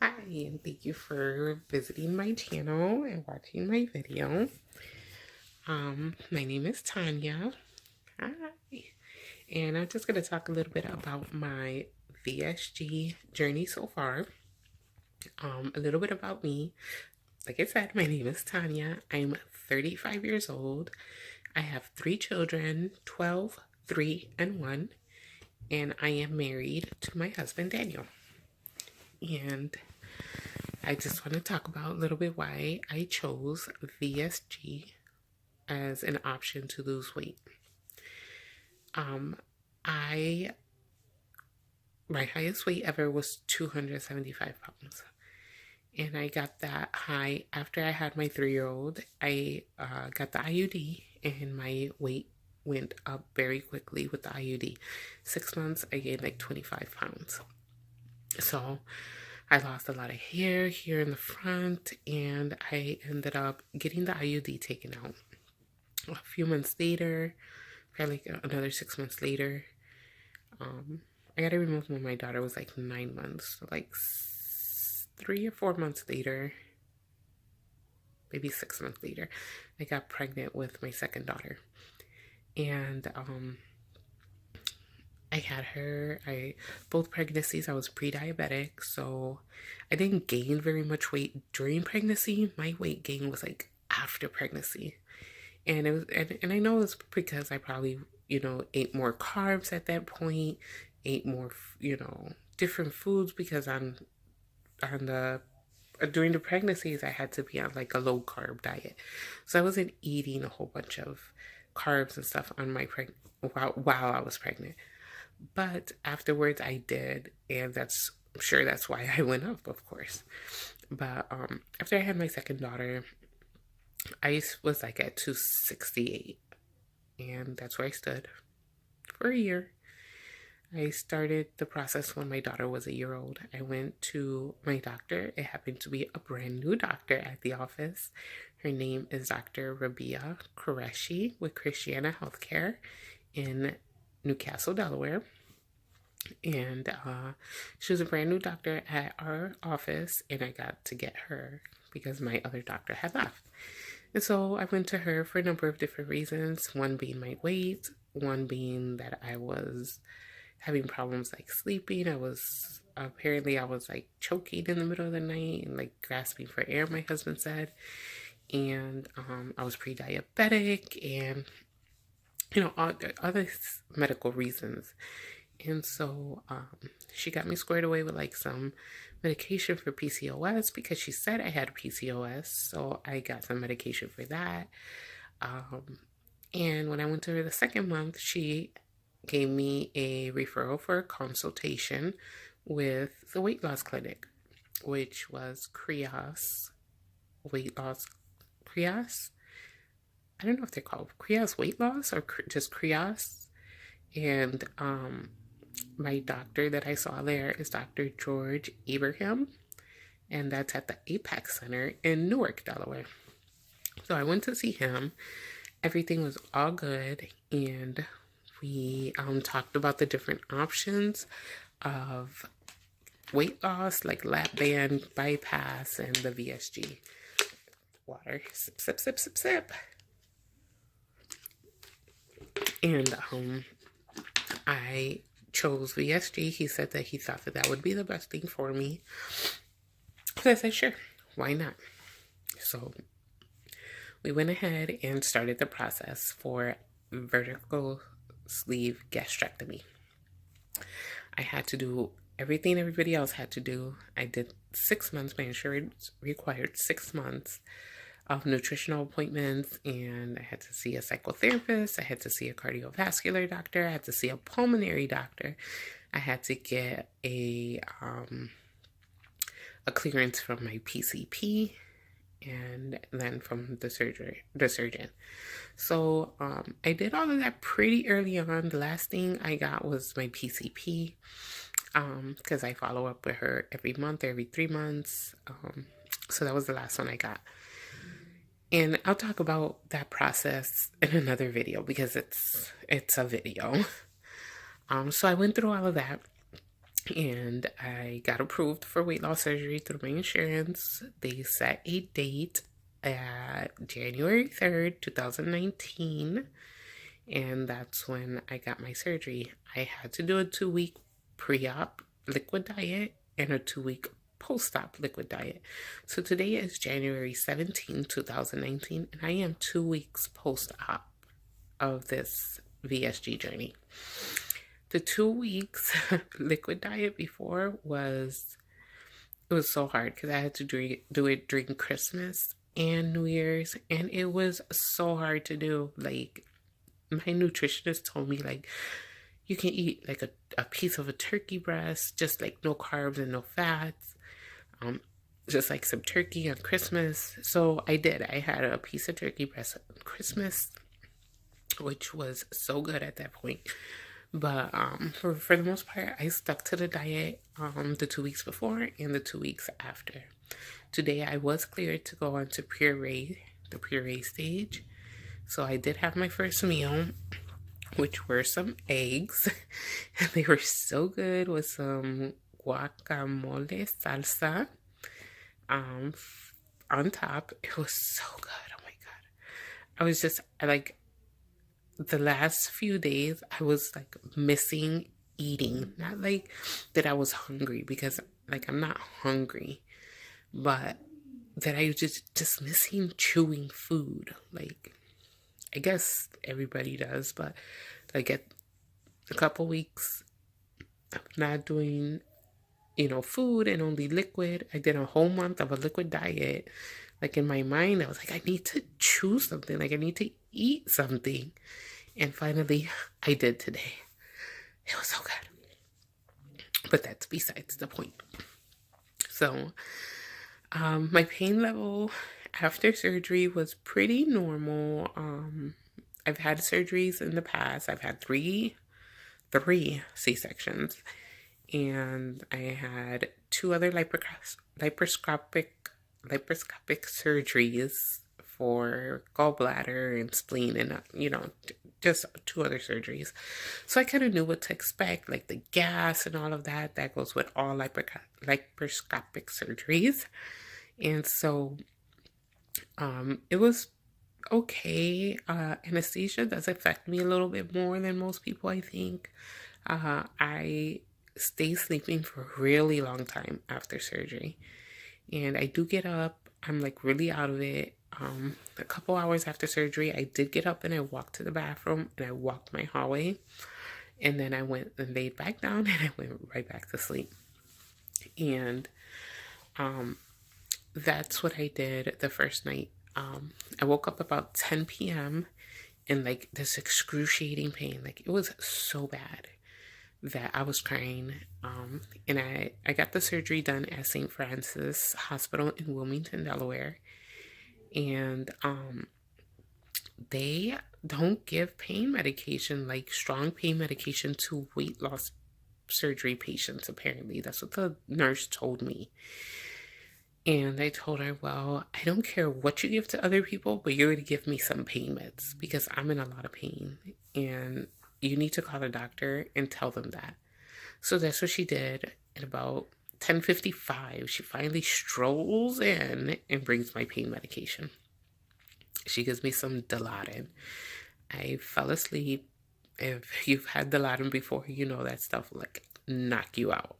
Hi, and thank you for visiting my channel and watching my video. My name is Tanya. Hi. And I'm just going to talk a little bit about my VSG journey so far. A little bit about me. Like I said, my name is Tanya. I'm 35 years old. I have 3 children, 12, 3, and 1. And I am married to my husband, Daniel. And I just want to talk about a little bit why I chose VSG as an option to lose weight. I my highest weight ever was 275 pounds. And I got that high after I had my 3-year-old. I got the IUD and my weight went up very quickly with the IUD. 6 months, I gained like 25 pounds. So I lost a lot of hair here in the front, and I ended up getting the IUD taken out. A few months later, probably another 6 months later, I got it removed when my daughter was like 9 months. So like 3 or 4 months later, maybe 6 months later, I got pregnant with my second daughter. And I had her, both pregnancies, I was pre-diabetic, so I didn't gain very much weight during pregnancy. My weight gain was like after pregnancy. And it was, and I know it's because I probably, ate more carbs at that point, ate more, different foods because during the pregnancies, I had to be on like a low carb diet. So I wasn't eating a whole bunch of carbs and stuff on my while I was pregnant. But afterwards I did, and I'm sure that's why I went up, of course. But after I had my second daughter, I was like at 268, and that's where I stood for a year. I started the process when my daughter was a year old. I went to my doctor. It happened to be a brand new doctor at the office. Her name is Dr. Rabia Qureshi with Christiana Healthcare in Newcastle, Delaware. And she was a brand new doctor at our office, and I got to get her because my other doctor had left. And so I went to her for a number of different reasons. One being my weight, one being that I was having problems like sleeping. I was like choking in the middle of the night and like grasping for air, my husband said. And I was pre-diabetic and, other medical reasons. And so she got me squared away with like some medication for PCOS because she said I had PCOS. So I got some medication for that. And when I went to her the second month, she gave me a referral for a consultation with the weight loss clinic, which was Creas Weight Loss. Creas? I don't know if they're called Creas Weight Loss or just Creas. And my doctor that I saw there is Dr. George Abraham, and that's at the Apex Center in Newark, Delaware. So I went to see him. Everything was all good, and we talked about the different options of weight loss, like lap band, bypass, and the VSG. Water. Sip, sip, sip, sip, sip. And I chose VSG. He said that he thought that would be the best thing for me. So I said, sure, why not? So we went ahead and started the process for vertical sleeve gastrectomy. I had to do everything everybody else had to do. I did 6 months. My insurance required 6 months of nutritional appointments, and I had to see a psychotherapist. I had to see a cardiovascular doctor. I had to see a pulmonary doctor. I had to get a clearance from my PCP, and then from the surgeon. So I did all of that pretty early on. The last thing I got was my PCP, because I follow up with her every month, every 3 months. So that was the last one I got. And I'll talk about that process in another video because it's a video. So I went through all of that. and I got approved for weight loss surgery through my insurance. They set a date at January 3rd, 2019, and that's when I got my surgery. I had to do a 2-week pre-op liquid diet and a 2-week post-op liquid diet. So today is January 17, 2019, and I am 2 weeks post-op of this VSG journey. The 2 weeks liquid diet before was so hard because I had to do it during Christmas and New Year's, and it was so hard to do. Like, my nutritionist told me, like, you can eat like a piece of a turkey breast, just like no carbs and no fats, just like some turkey on Christmas. So I did. I had a piece of turkey breast on Christmas, which was so good at that point. But for the most part, I stuck to the diet the 2 weeks before and the 2 weeks after. Today, I was cleared to go on to the puree stage. So I did have my first meal, which were some eggs. And they were so good with some guacamole salsa on top. It was so good. Oh my God. I was just like, the last few days, I was like missing eating. Not like that I was hungry, because like I'm not hungry, but that I was just missing chewing food. Like, I guess everybody does, but like at a couple weeks of not doing, food and only liquid. I did a whole month of a liquid diet. Like, in my mind, I was like, I need to chew something. Like, I need to eat something. And finally, I did today. It was so good. But that's besides the point. So, my pain level after surgery was pretty normal. I've had surgeries in the past. I've had three C-sections. And I had 2 other laparoscopic surgeries for gallbladder and spleen, and just 2 other surgeries. So I kind of knew what to expect, like the gas and all of that. That goes with all laparoscopic surgeries. And so it was okay. Anesthesia does affect me a little bit more than most people, I think. I stay sleeping for a really long time after surgery. And I do get up. I'm like really out of it. A couple hours after surgery, I did get up and I walked to the bathroom and I walked my hallway. And then I went and laid back down and I went right back to sleep. And that's what I did the first night. I woke up about 10 p.m. in like this excruciating pain. Like, it was so bad that I was crying. And I got the surgery done at St. Francis Hospital in Wilmington, Delaware. And they don't give pain medication, like strong pain medication, to weight loss surgery patients, apparently. That's what the nurse told me. And I told her, well, I don't care what you give to other people, but you're going to give me some pain meds because I'm in a lot of pain. And you need to call a doctor and tell them that. So that's what she did. At about 10:55, she finally strolls in and brings my pain medication. She gives me some Dilaudid. I fell asleep. If you've had Dilaudid before, you know that stuff like knock you out.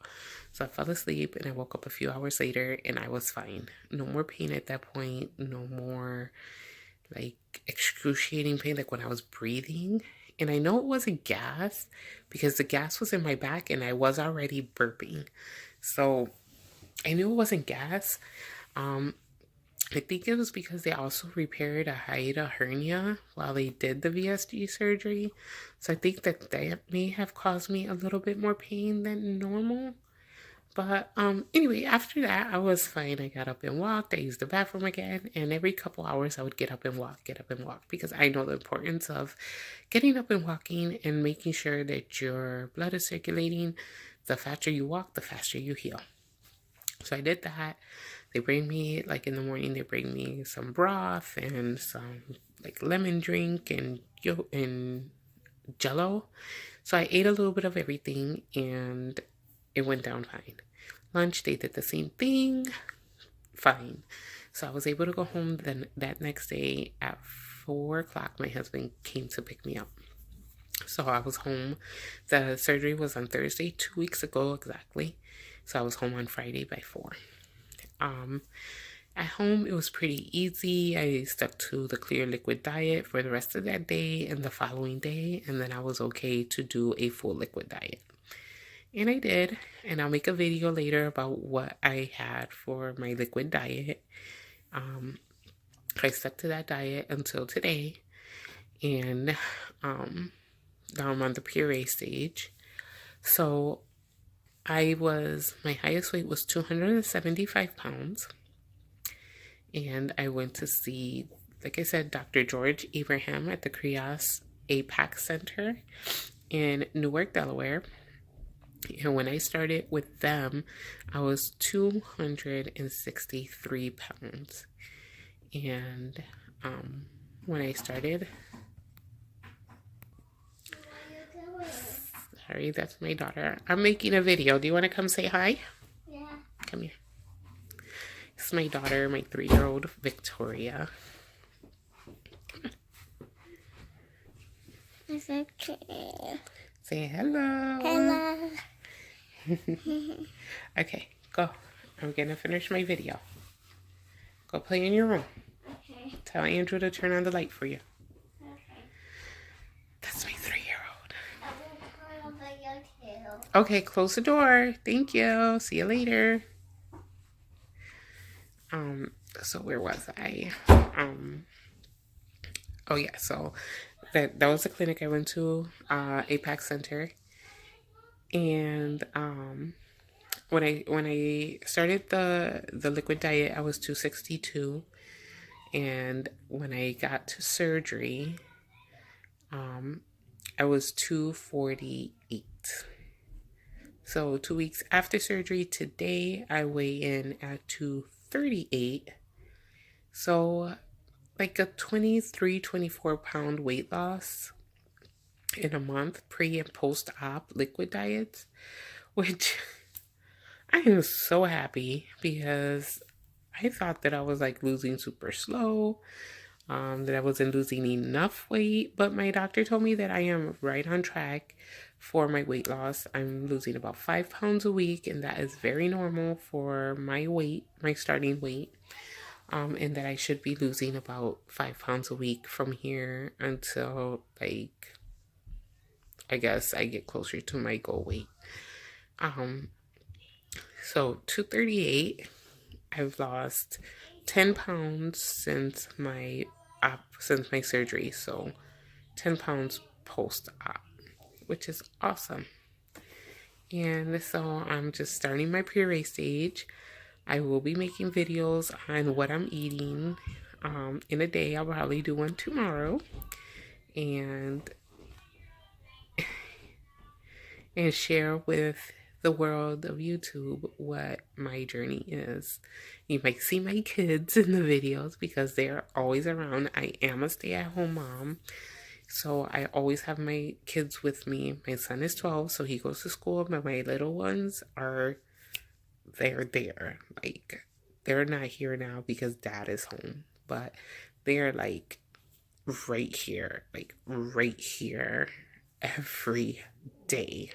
So I fell asleep and I woke up a few hours later and I was fine. No more pain at that point. No more like excruciating pain like when I was breathing. And I know it wasn't gas because the gas was in my back and I was already burping. So I knew it wasn't gas. I think it was because they also repaired a hiatal hernia while they did the VSG surgery. So I think that may have caused me a little bit more pain than normal. But anyway, after that, I was fine. I got up and walked. I used the bathroom again. And every couple hours, I would get up and walk, because I know the importance of getting up and walking and making sure that your blood is circulating. The faster you walk, the faster you heal. So I did that. They bring me, like in the morning, they bring me some broth and some like lemon drink and Jello. So I ate a little bit of everything, and it went down fine. Lunch, they did the same thing, fine. So I was able to go home then that next day at 4 o'clock. My husband came to pick me up. So I was home. The surgery was on Thursday, 2 weeks ago exactly. So I was home on Friday by 4. At home, it was pretty easy. I stuck to the clear liquid diet for the rest of that day and the following day, and then I was okay to do a full liquid diet. And I did, and I'll make a video later about what I had for my liquid diet. I stuck to that diet until today, and now I'm on the puree stage. So my highest weight was 275 pounds. And I went to see, like I said, Dr. George Abraham at the Creas APAC Center in Newark, Delaware. And when I started with them, I was 263 pounds. And when I started, sorry, that's my daughter. I'm making a video. Do you want to come say hi? Yeah. Come here. This is my daughter, my 3-year-old Victoria. It's okay. Say hello. Hello. Okay, go. I'm gonna finish my video. Go play in your room. Okay. Tell Andrew to turn on the light for you. Okay. That's my 3-year-old. I will turn on the video too. Okay, close the door. Thank you. See you later. So where was I? Oh yeah, so that was the clinic I went to, APAC Center. And when I started the liquid diet, I was 262, and when I got to surgery, I was 248. So 2 weeks after surgery, today I weigh in at 238. So like a 23, 24 pound weight loss in a month, pre and post-op liquid diets, which I am so happy because I thought that I was like losing super slow, that I wasn't losing enough weight, but my doctor told me that I am right on track for my weight loss. I'm losing about 5 pounds a week, and that is very normal for my weight, my starting weight. And that I should be losing about 5 pounds a week from here until like, I guess I get closer to my goal weight. So 238, I've lost 10 pounds since my surgery. So 10 pounds post-op, which is awesome. And so I'm just starting my puree stage. I will be making videos on what I'm eating in a day. I'll probably do one tomorrow. And share with the world of YouTube what my journey is. You might see my kids in the videos because they're always around. I am a stay-at-home mom, so I always have my kids with me. My son is 12, so he goes to school, but my little ones they're there. Like, they're not here now because dad is home, but they're like right here every day.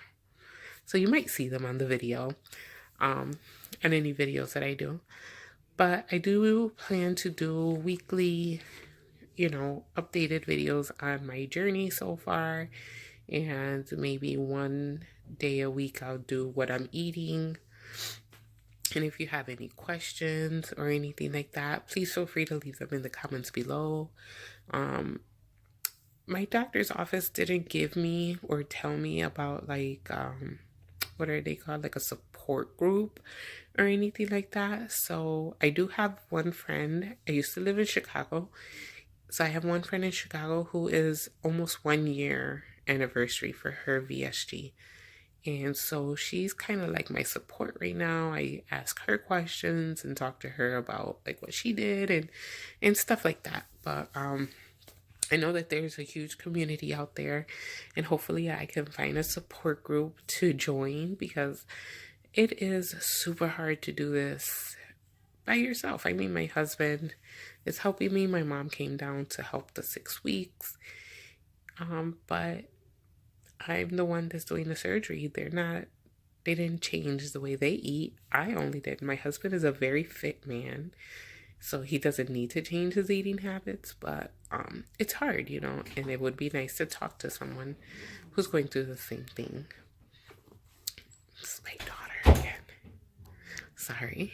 So you might see them on the video, and any videos that I do. But I do plan to do weekly, updated videos on my journey so far. And maybe one day a week I'll do what I'm eating. And if you have any questions or anything like that, please feel free to leave them in the comments below. My doctor's office didn't give me or tell me about like, what are they called? Like a support group or anything like that. So I do have one friend. I used to live in Chicago. So I have one friend in Chicago who is almost 1 year anniversary for her VSG. And so she's kind of like my support right now. I ask her questions and talk to her about like what she did and stuff like that. But I know that there's a huge community out there, and hopefully I can find a support group to join because it is super hard to do this by yourself. I mean, my husband is helping me. My mom came down to help the 6 weeks. But I'm the one that's doing the surgery. They didn't change the way they eat. I only did. My husband is a very fit man, so he doesn't need to change his eating habits, but it's hard, and it would be nice to talk to someone who's going through the same thing. It's my daughter again. Sorry.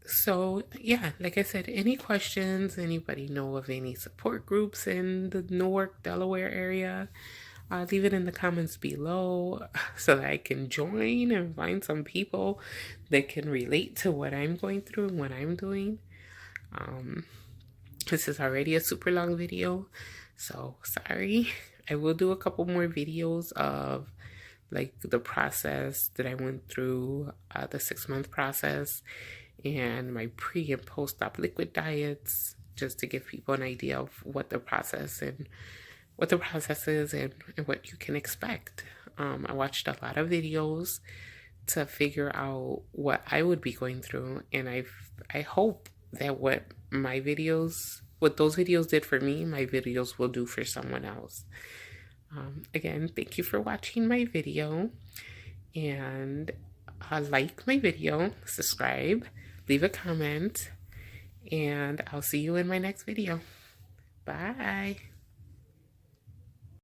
So yeah, like I said, any questions, anybody know of any support groups in the Newark, Delaware area? Leave it in the comments below so that I can join and find some people that can relate to what I'm going through and what I'm doing. This is already a super long video, so sorry. I will do a couple more videos of like the process that I went through, the 6-month process, and my pre and post-op liquid diets, just to give people an idea of what the process is and what you can expect. I watched a lot of videos to figure out what I would be going through, and I hope that what those videos did for me, my videos will do for someone else. Again, thank you for watching my video, and like my video, subscribe, leave a comment, and I'll see you in my next video. Bye.